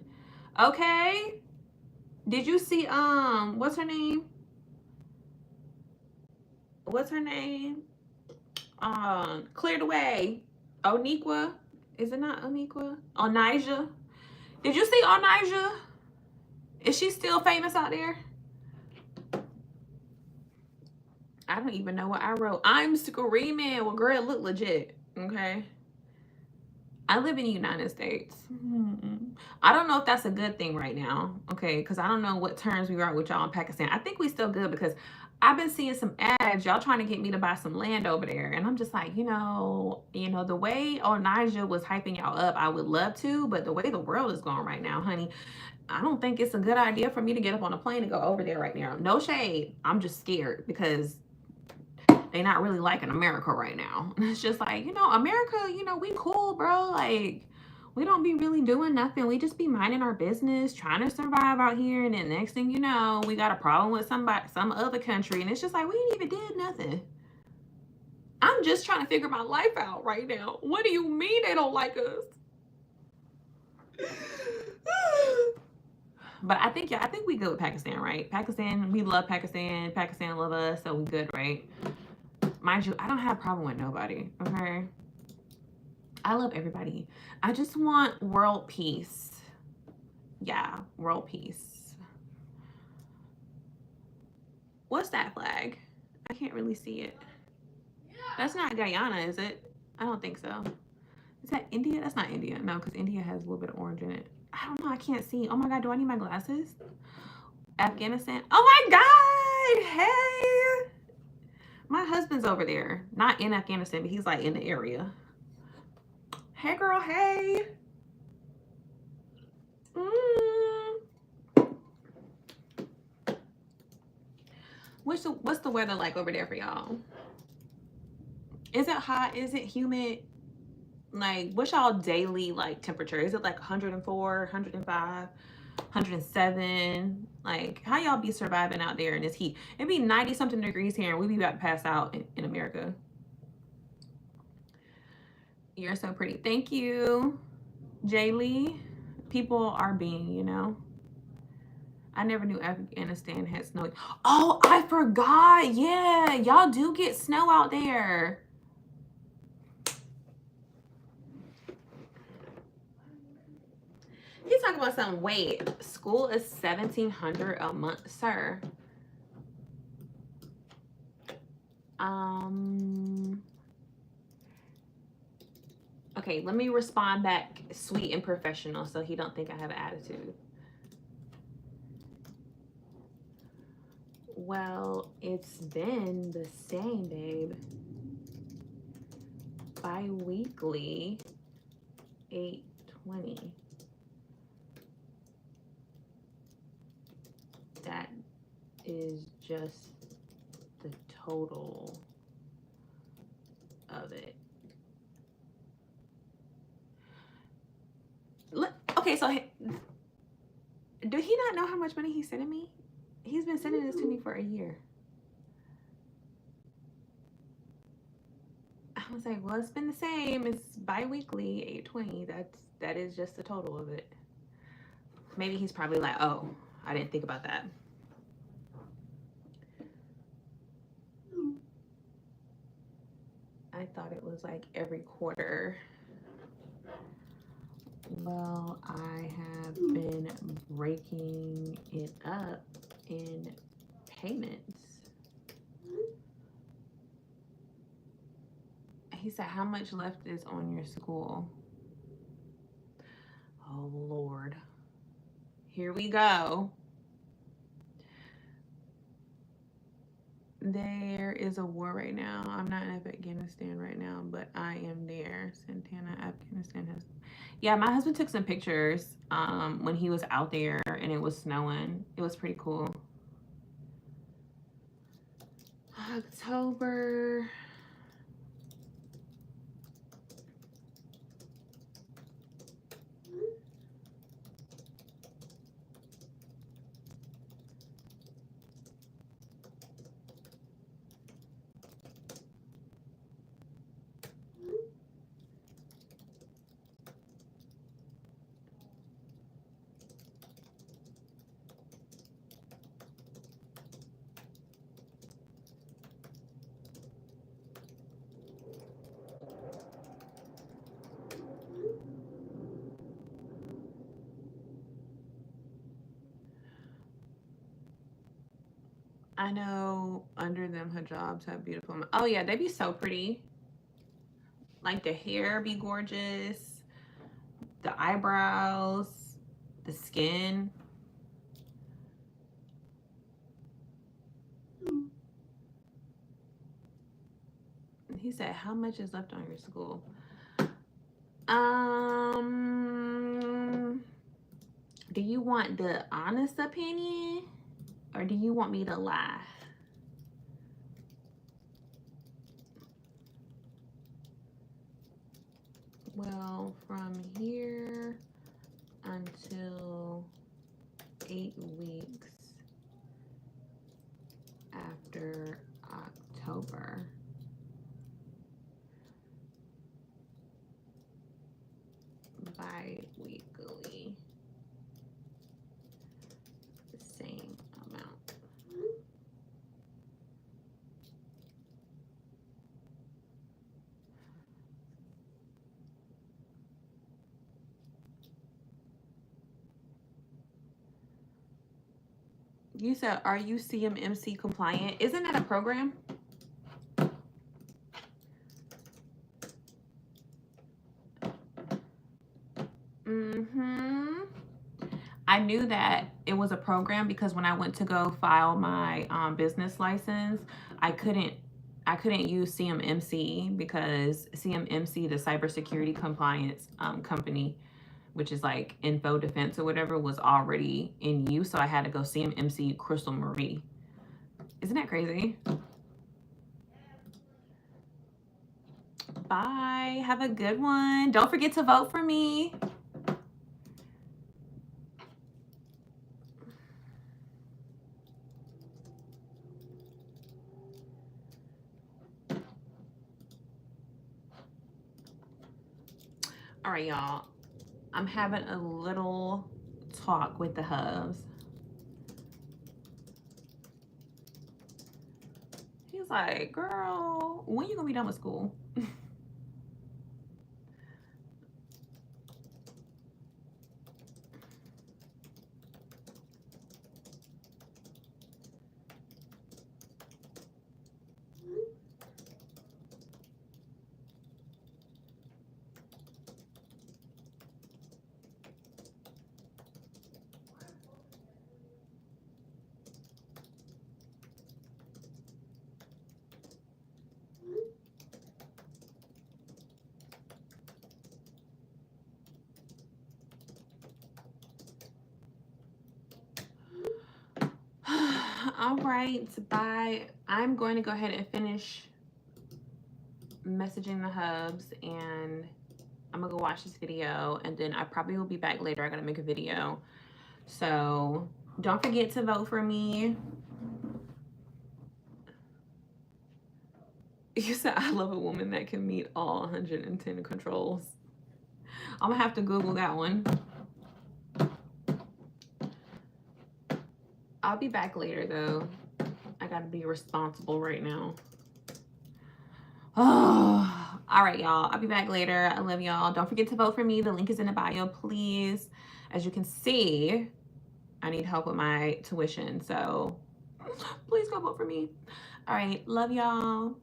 [SPEAKER 2] Okay. Did you see what's her name? What's her name? Cleared Away. Oniqua. Is it not Oniqua? Onija. Did you see Onija? Is she still famous out there? I don't even know what I wrote. I'm screaming. Well, girl, it look legit. Okay. I live in the United States. I don't know if that's a good thing right now. Okay. Because I don't know what terms we are with y'all in Pakistan. I think we still good because I've been seeing some ads. Y'all trying to get me to buy some land over there. And I'm just like, you know, the way Onija was hyping y'all up, I would love to. But the way the world is going right now, honey, I don't think it's a good idea for me to get up on a plane and go over there right now. No shade. I'm just scared because they not really liking America right now. It's just like, America, we cool, bro. Like, we don't be really doing nothing. We just be minding our business, trying to survive out here. And then next thing you know, we got a problem with some other country. And it's just like, we ain't even did nothing. I'm just trying to figure my life out right now. What do you mean they don't like us? But I think we good with Pakistan, right? Pakistan, we love Pakistan. Pakistan love us, so we good, right? Mind you, I don't have a problem with nobody, okay? I love everybody. I just want world peace. Yeah, world peace. What's that flag? I can't really see it. That's not Guyana, is it? I don't think so. Is that India? That's not India. No, because India has a little bit of orange in it. I don't know. I can't see. Oh my God, do I need my glasses? Afghanistan. Oh my God. Hey. My husband's over there. Not in Afghanistan, but he's like in the area. Hey, girl. Hey. What's the weather like over there for y'all? Is it hot? Is it humid? Like, what's y'all daily, like, temperature? Is it like 104, 105, 107? Like, how y'all be surviving out there in this heat? It'd be 90 something degrees here and we'd be about to pass out in America. You're so pretty. Thank you, Jaylee. People are being, I never knew Afghanistan had snow. Oh, I forgot. Yeah, y'all do get snow out there. He's talking about something. Wait, school is $1,700 a month, sir. Okay, let me respond back sweet and professional so he don't think I have an attitude. Well, it's been the same, babe. Bi-weekly, $820. That is just the total of it. Okay, so do he not know how much money he's sending me? He's been sending this to me for a year. I was like, well, it's been the same. It's bi-weekly, $820. That is just the total of it. Maybe he's probably like, oh, I didn't think about that. I thought it was like every quarter. Well, I have been breaking it up in payments. He said, how much left is on your school? Oh, Lord. Here we go. There is a war right now. I'm not in Afghanistan right now, but I am there. Santana, Afghanistan has. Yeah, my husband took some pictures when he was out there and it was snowing. It was pretty cool. October. I know under them hijabs have beautiful. Oh yeah, they be so pretty. Like the hair be gorgeous, the eyebrows, the skin. He said, "How much is left on your school?" Do you want the honest opinion, or do you want me to lie? Well, from here until 8 weeks after October. Bi-weekly. Same amount. You said, are you CMMC compliant? Isn't that a program? I knew that it was a program because when I went to go file my business license, I couldn't use CMMC because CMMC, the cybersecurity compliance company, which is like Info Defense or whatever, was already in use. So I had to go CMMC Crystle Marie. Isn't that crazy? Bye. Have a good one. Don't forget to vote for me. All right, y'all. I'm having a little talk with the hubs. He's like, girl, when you gonna be done with school? All right, bye. I'm going to go ahead and finish messaging the hubs, and I'm gonna go watch this video, and then I probably will be back later. I gotta make a video. So don't forget to vote for me. You said, I love a woman that can meet all 110 controls. I'm gonna have to Google that one. I'll be back later though. I gotta be responsible right now. Oh, all right, y'all. I'll be back later. I love y'all. Don't forget to vote for me. The link is in the bio, please. As you can see, I need help with my tuition, so please go vote for me. All right, love y'all.